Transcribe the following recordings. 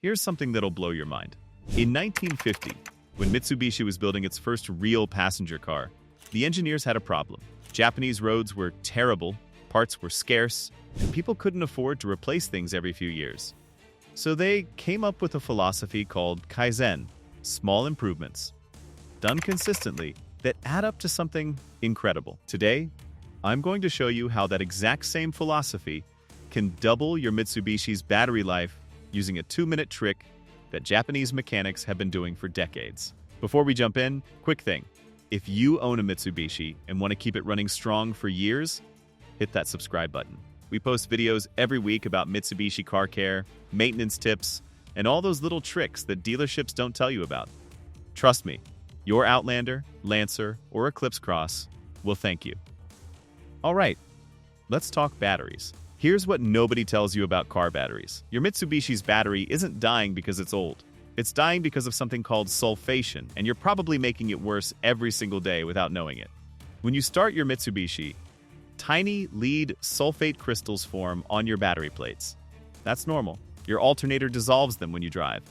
Here's something that'll blow your mind. In 1950, when Mitsubishi was building its first real passenger car, the engineers had a problem. Japanese roads were terrible, parts were scarce, and people couldn't afford to replace things every few years. So they came up with a philosophy called Kaizen, small improvements, done consistently, that add up to something incredible. Today, I'm going to show you how that exact same philosophy can double your Mitsubishi's battery life using a 2-minute trick that Japanese mechanics have been doing for decades. Before we jump in, quick thing. If you own a Mitsubishi and want to keep it running strong for years, hit that subscribe button. We post videos every week about Mitsubishi car care, maintenance tips, and all those little tricks that dealerships don't tell you about. Trust me, your Outlander, Lancer, or Eclipse Cross will thank you. All right, let's talk batteries. Here's what nobody tells you about car batteries. Your Mitsubishi's battery isn't dying because it's old. It's dying because of something called sulfation, and you're probably making it worse every single day without knowing it. When you start your Mitsubishi, tiny lead sulfate crystals form on your battery plates. That's normal. Your alternator dissolves them when you drive.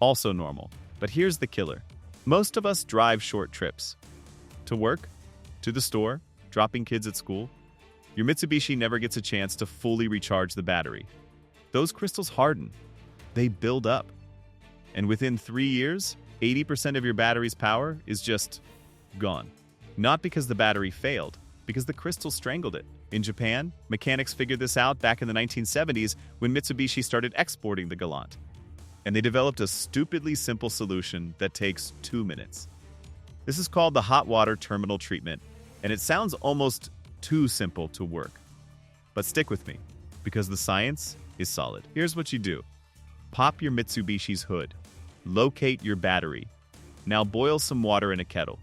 Also normal. But here's the killer. Most of us drive short trips. To work, to the store, dropping kids at school. Your Mitsubishi never gets a chance to fully recharge the battery. Those crystals harden. They build up. And within 3 years, 80% of your battery's power is just gone. Not because the battery failed, because the crystal strangled it. In Japan, mechanics figured this out back in the 1970s when Mitsubishi started exporting the Galant. And they developed a stupidly simple solution that takes 2 minutes. This is called the hot water terminal treatment, and it sounds almost too simple to work. But stick with me, because the science is solid. Here's what you do. Pop your Mitsubishi's hood. Locate your battery. Now boil some water in a kettle.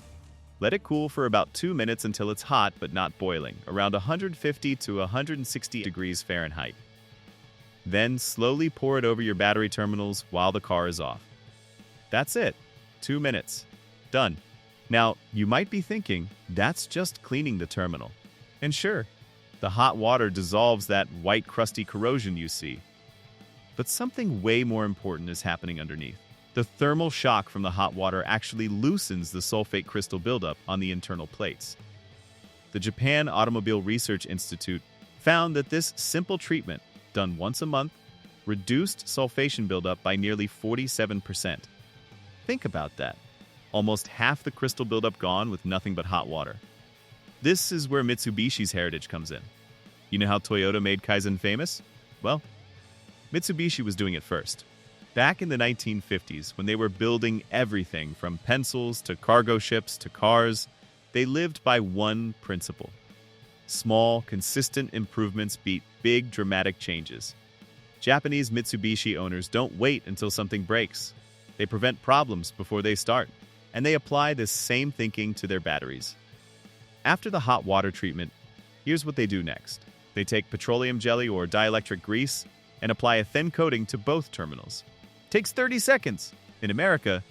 Let it cool for about 2 minutes until it's hot but not boiling, around 150 to 160 degrees Fahrenheit. Then slowly pour it over your battery terminals while the car is off. That's it. 2 minutes. Done. Now, you might be thinking, that's just cleaning the terminal. And sure, the hot water dissolves that white crusty corrosion you see. But something way more important is happening underneath. The thermal shock from the hot water actually loosens the sulfate crystal buildup on the internal plates. The Japan Automobile Research Institute found that this simple treatment, done once a month, reduced sulfation buildup by nearly 47%. Think about that. Almost half the crystal buildup gone with nothing but hot water. This is where Mitsubishi's heritage comes in. You know how Toyota made Kaizen famous? Well, Mitsubishi was doing it first. Back in the 1950s, when they were building everything from pencils to cargo ships to cars, they lived by one principle. Small, consistent improvements beat big, dramatic changes. Japanese Mitsubishi owners don't wait until something breaks. They prevent problems before they start, and they apply this same thinking to their batteries. After the hot water treatment, here's what they do next. They take petroleum jelly or dielectric grease and apply a thin coating to both terminals. Takes 30 seconds. In America,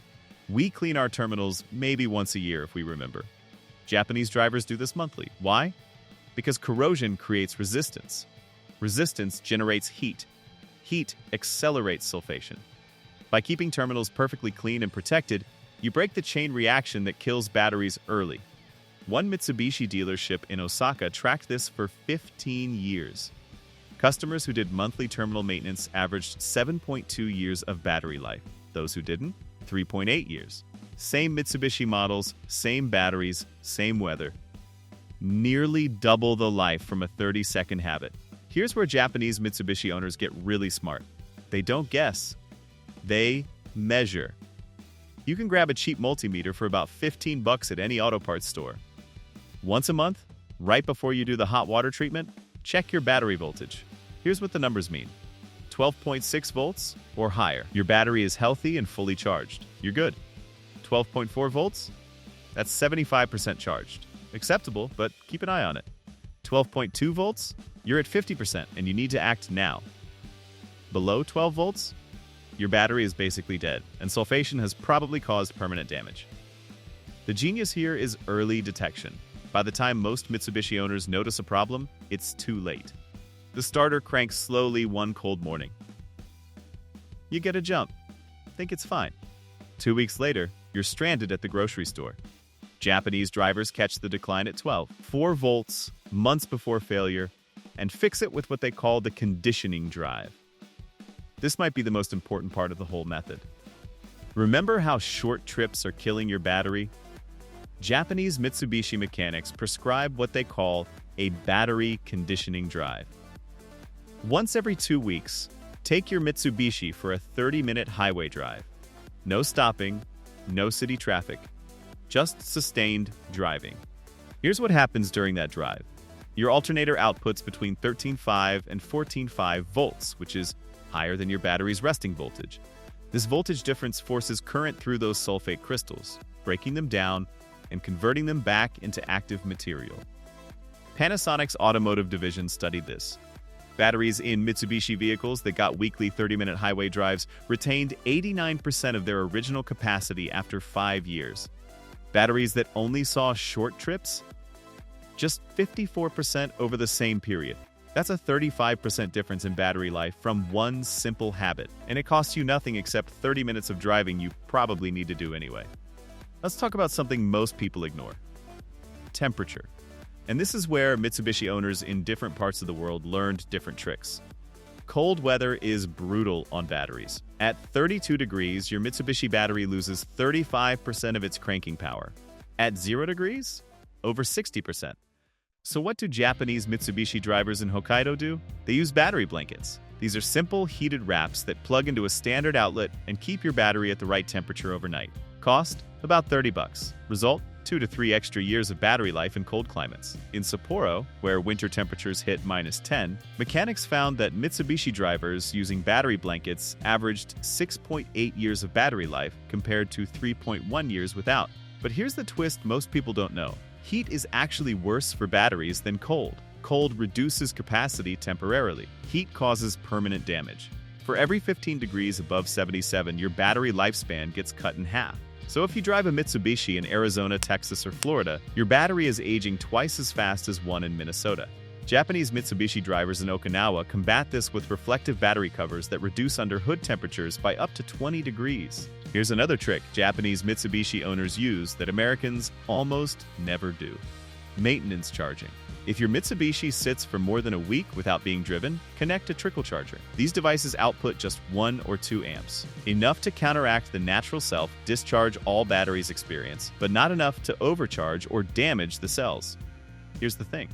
we clean our terminals maybe once a year if we remember. Japanese drivers do this monthly. Why? Because corrosion creates resistance. Resistance generates heat. Heat accelerates sulfation. By keeping terminals perfectly clean and protected, you break the chain reaction that kills batteries early. One Mitsubishi dealership in Osaka tracked this for 15 years. Customers who did monthly terminal maintenance averaged 7.2 years of battery life. Those who didn't, 3.8 years. Same Mitsubishi models, same batteries, same weather. Nearly double the life from a 30-second habit. Here's where Japanese Mitsubishi owners get really smart. They don't guess. They measure. You can grab a cheap multimeter for about $15 at any auto parts store. Once a month, right before you do the hot water treatment, check your battery voltage. Here's what the numbers mean. 12.6 volts or higher. Your battery is healthy and fully charged. You're good. 12.4 volts? That's 75% charged. Acceptable, but keep an eye on it. 12.2 volts? You're at 50% and you need to act now. Below 12 volts? Your battery is basically dead, and sulfation has probably caused permanent damage. The genius here is early detection. By the time most Mitsubishi owners notice a problem, it's too late. The starter cranks slowly one cold morning. you get a jump. Think it's fine. 2 weeks later, you're stranded at the grocery store. Japanese drivers catch the decline at 12, 4 volts, months before failure, and fix it with what they call the conditioning drive. This might be the most important part of the whole method. Remember how short trips are killing your battery? Japanese Mitsubishi mechanics prescribe what they call a battery conditioning drive. Once every 2 weeks, take your Mitsubishi for a 30-minute highway drive. No stopping, no city traffic, just sustained driving. Here's what happens during that drive. Your alternator outputs between 13.5 and 14.5 volts, which is higher than your battery's resting voltage. This voltage difference forces current through those sulfate crystals, breaking them down and converting them back into active material. Panasonic's automotive division studied this. Batteries in Mitsubishi vehicles that got weekly 30-minute highway drives retained 89% of their original capacity after 5 years. Batteries that only saw short trips? Just 54% over the same period. That's a 35% difference in battery life from one simple habit, and it costs you nothing except 30 minutes of driving you probably need to do anyway. Let's talk about something most people ignore: temperature. And this is where Mitsubishi owners in different parts of the world learned different tricks. Cold weather is brutal on batteries. At 32 degrees, your Mitsubishi battery loses 35% of its cranking power. At 0 degrees, over 60%. So what do Japanese Mitsubishi drivers in Hokkaido do? They use battery blankets. These are simple, heated wraps that plug into a standard outlet and keep your battery at the right temperature overnight. Cost? About $30. Result? 2 to 3 extra years of battery life in cold climates. In Sapporo, where winter temperatures hit -10, mechanics found that Mitsubishi drivers using battery blankets averaged 6.8 years of battery life compared to 3.1 years without. But here's the twist most people don't know. Heat is actually worse for batteries than cold. Cold reduces capacity temporarily. Heat causes permanent damage. For every 15 degrees above 77, your battery lifespan gets cut in half. So if you drive a Mitsubishi in Arizona, Texas, or Florida, your battery is aging twice as fast as one in Minnesota. Japanese Mitsubishi drivers in Okinawa combat this with reflective battery covers that reduce under hood temperatures by up to 20 degrees. Here's another trick Japanese Mitsubishi owners use that Americans almost never do: maintenance charging. If your Mitsubishi sits for more than a week without being driven, connect a Trickle charger. These devices output just 1 or 2 amps, enough to counteract the natural self-discharge all batteries experience, but not enough to overcharge or damage the cells. Here's the thing.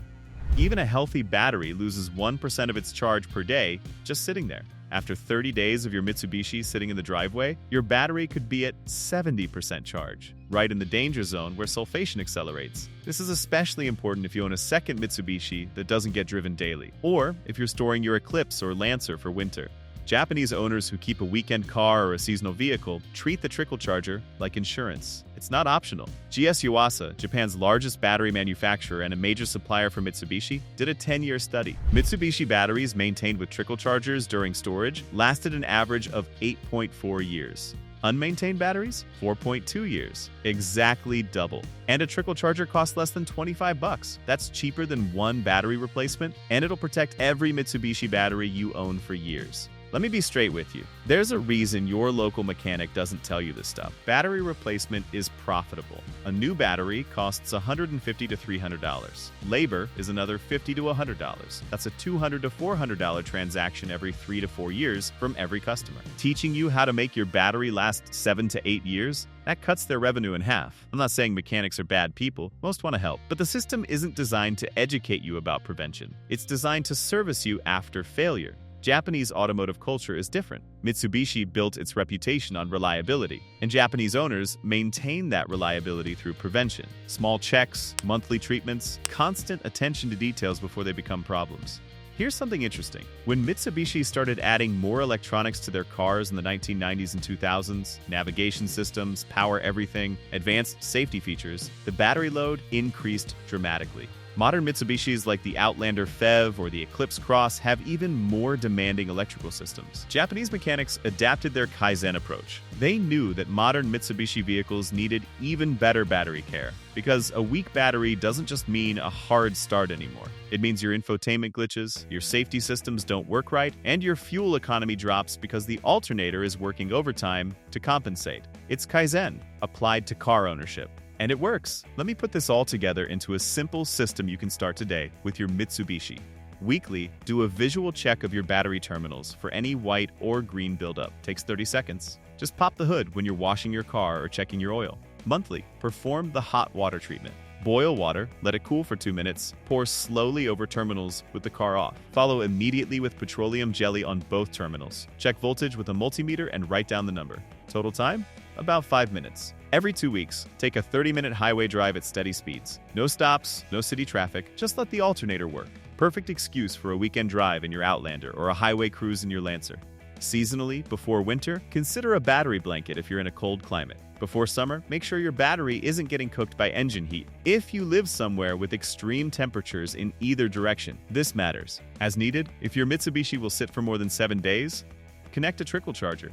Even a healthy battery loses 1% of its charge per day just sitting there. After 30 days of your Mitsubishi sitting in the driveway, your battery could be at 70% charge, right in the danger zone where sulfation accelerates. This is especially important if you own a second Mitsubishi that doesn't get driven daily, or if you're storing your Eclipse or Lancer for winter. Japanese owners who keep a weekend car or a seasonal vehicle treat the Trickle charger like insurance. It's not optional. GS Yuasa, Japan's largest battery manufacturer and a major supplier for Mitsubishi, did a 10-year study. Mitsubishi batteries maintained with Trickle chargers during storage lasted an average of 8.4 years. Unmaintained batteries? 4.2 years. Exactly double. And a Trickle charger costs less than $25. That's cheaper than one battery replacement, and it'll protect every Mitsubishi battery you own for years. Let me be straight with you. There's a reason your local mechanic doesn't tell you this stuff. Battery replacement is profitable. A new battery costs $150 to $300. Labor is another $50 to $100. That's a $200 to $400 transaction every 3 to 4 years from every customer. Teaching you how to make your battery last 7 to 8 years? That cuts their revenue in half. I'm not saying mechanics are bad people. Most want to help. But the system isn't designed to educate you about prevention. It's designed to service you after failure. Japanese automotive culture is different. Mitsubishi built its reputation on reliability, and Japanese owners maintain that reliability through prevention. Small checks, monthly treatments, constant attention to details before they become problems. Here's something interesting. When Mitsubishi started adding more electronics to their cars in the 1990s and 2000s, navigation systems, power everything, advanced safety features, the battery load increased dramatically. Modern Mitsubishis like the Outlander PHEV or the Eclipse Cross have even more demanding electrical systems. Japanese mechanics adapted their Kaizen approach. They knew that modern Mitsubishi vehicles needed even better battery care, because a weak battery doesn't just mean a hard start anymore. It means your infotainment glitches, your safety systems don't work right, and your fuel economy drops because the alternator is working overtime to compensate. It's Kaizen applied to car ownership. And it works. Let me put this all together into a simple system you can start today with your Mitsubishi. Weekly, do a visual check of your battery terminals for any white or green buildup. Takes 30 seconds. Just pop the hood when you're washing your car or checking your oil. Monthly, perform the hot water treatment. Boil water, let it cool for 2 minutes, pour slowly over terminals with the car off. Follow immediately with petroleum jelly on both terminals. Check voltage with a multimeter and write down the number. Total time? About 5 minutes. Every 2 weeks, take a 30-minute highway drive at steady speeds. No stops, no city traffic, just let the alternator work. Perfect excuse for a weekend drive in your Outlander or a highway cruise in your Lancer. Seasonally, before winter, consider a battery blanket if you're in a cold climate. Before summer, make sure your battery isn't getting cooked by engine heat. If you live somewhere with extreme temperatures in either direction, this matters. As needed, if your Mitsubishi will sit for more than 7 days, connect a Trickle charger.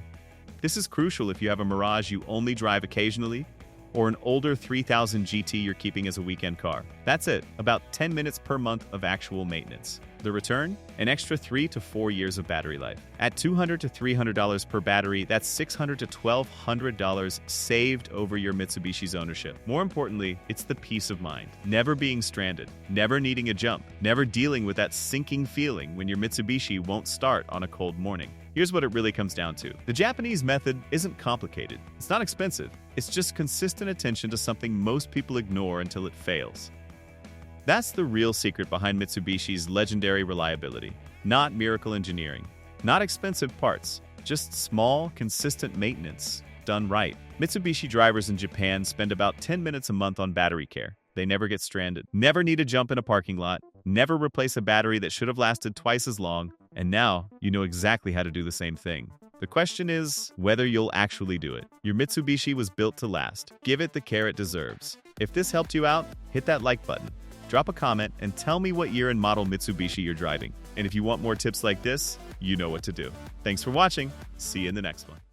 This is crucial if you have a Mirage you only drive occasionally, or an older 3000 GT you're keeping as a weekend car. That's it, about 10 minutes per month of actual maintenance. The return? An extra 3 to 4 years of battery life. At $200 to $300 per battery, that's $600 to $1,200 saved over your Mitsubishi's ownership. More importantly, it's the peace of mind. Never being stranded, never needing a jump, never dealing with that sinking feeling when your Mitsubishi won't start on a cold morning. Here's what it really comes down to. The Japanese method isn't complicated. It's not expensive. It's just consistent attention to something most people ignore until it fails. That's the real secret behind Mitsubishi's legendary reliability. Not miracle engineering, not expensive parts, just small, consistent maintenance done right. Mitsubishi drivers in Japan spend about 10 minutes a month on battery care. They never get stranded, never need a jump in a parking lot, never replace a battery that should have lasted twice as long, and now you know exactly how to do the same thing. The question is whether you'll actually do it. Your Mitsubishi was built to last. Give it the care it deserves. If this helped you out, hit that like button. Drop a comment and tell me what year and model Mitsubishi you're driving. And if you want more tips like this, you know what to do. Thanks for watching. See you in the next one.